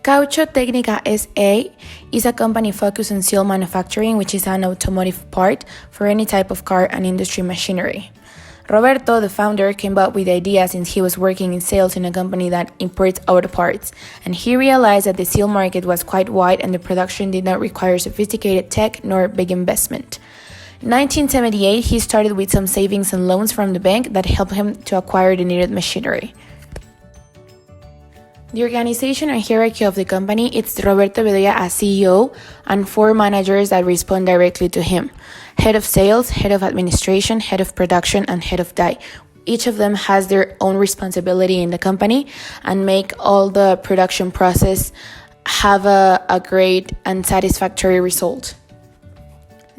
Caucho Técnica S.A. is a company focused on seal manufacturing, which is an automotive part for any type of car and industry machinery. Roberto, the founder, came up with the idea since he was working in sales in a company that imports auto parts, and he realized that the seal market was quite wide and the production did not require sophisticated tech nor big investment. In 1978, he started with some savings and loans from the bank that helped him to acquire the needed machinery. The organization and hierarchy of the company is Roberto Bedoya as CEO and 4 managers that respond directly to him: head of sales, head of administration, head of production, and head of die. Each of them has their own responsibility in the company and make all the production process have a great and satisfactory result.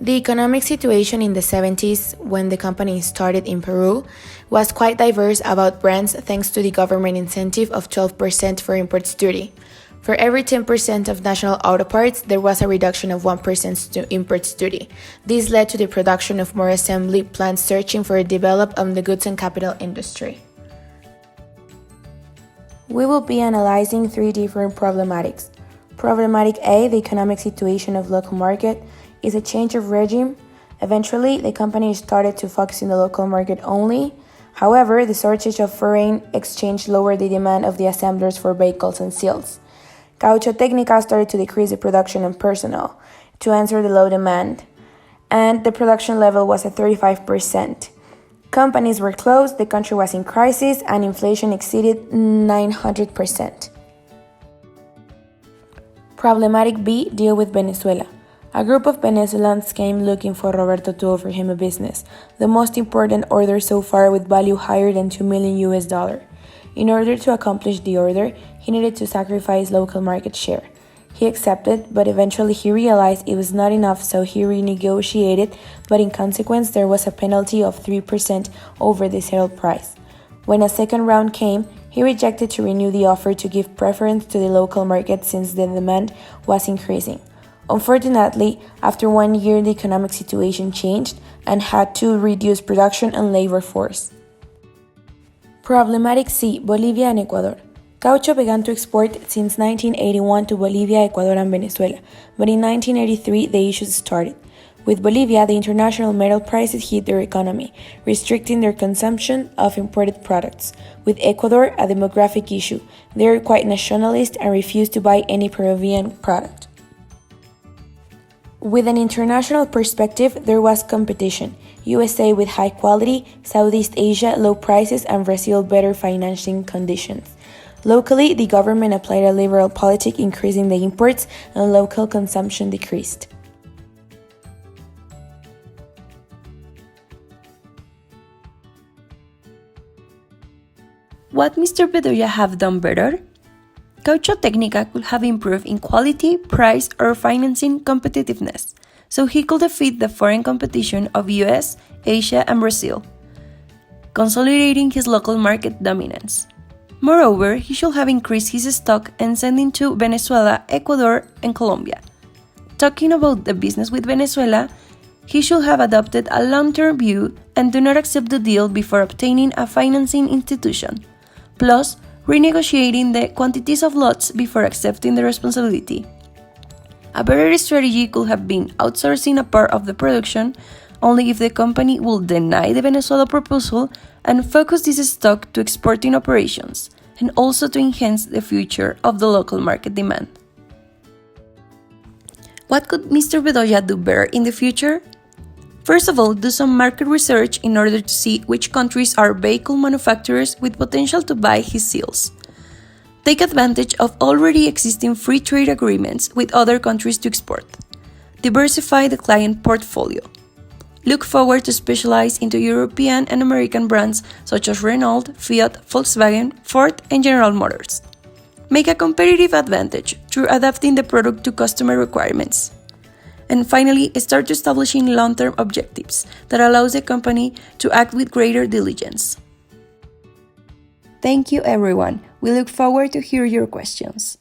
The economic situation in the 70s, when the company started in Peru, was quite diverse about brands thanks to the government incentive of 12% for imports duty. For every 10% of national auto parts, there was a reduction of 1% to imports duty. This led to the production of more assembly plants searching for a development of the goods and capital industry. We will be analyzing 3 different problematics. Problematic A, the economic situation of local market, is a change of regime. Eventually, the company started to focus on the local market only. However, the shortage of foreign exchange lowered the demand of the assemblers for vehicles and seals. Caucho Técnica started to decrease the production and personnel to answer the low demand, and the production level was at 35%. Companies were closed, the country was in crisis, and inflation exceeded 900%. Problematic B, deal with Venezuela. A group of Venezuelans came looking for Roberto to offer him a business, the most important order so far with value higher than $2 million. In order to accomplish the order, he needed to sacrifice local market share. He accepted, but eventually he realized it was not enough, so he renegotiated, but in consequence there was a penalty of 3% over the sale price. When a second round came, he rejected to renew the offer to give preference to the local market since the demand was increasing. Unfortunately, after 1 year, the economic situation changed and had to reduce production and labor force. Problematic C, Bolivia and Ecuador. Caucho began to export since 1981 to Bolivia, Ecuador, and Venezuela, but in 1983 the issues started. With Bolivia, the international metal prices hit their economy, restricting their consumption of imported products. With Ecuador, a demographic issue. They are quite nationalist and refuse to buy any Peruvian product. With an international perspective, there was competition. USA with high quality, Southeast Asia low prices, and Brazil better financing conditions. Locally, the government applied a liberal politic, increasing the imports, and local consumption decreased. What Mr. Bedoya have done better? Caucho Técnica could have improved in quality, price, or financing competitiveness, so he could defeat the foreign competition of US, Asia, and Brazil, consolidating his local market dominance. Moreover, he should have increased his stock and sending to Venezuela, Ecuador, and Colombia. Talking about the business with Venezuela, he should have adopted a long-term view and do not accept the deal before obtaining a financing institution. Plus, renegotiating the quantities of lots before accepting the responsibility. A better strategy could have been outsourcing a part of the production only if the company will deny the Venezuela proposal and focus this stock to exporting operations, and also to enhance the future of the local market demand. What could Mr. Bedoya do better in the future? First of all, do some market research in order to see which countries are vehicle manufacturers with potential to buy his seals. Take advantage of already existing free trade agreements with other countries to export. Diversify the client portfolio. Look forward to specialize into European and American brands such as Renault, Fiat, Volkswagen, Ford, and General Motors. Make a competitive advantage through adapting the product to customer requirements. And finally, start establishing long-term objectives that allows the company to act with greater diligence. Thank you, everyone. We look forward to hear your questions.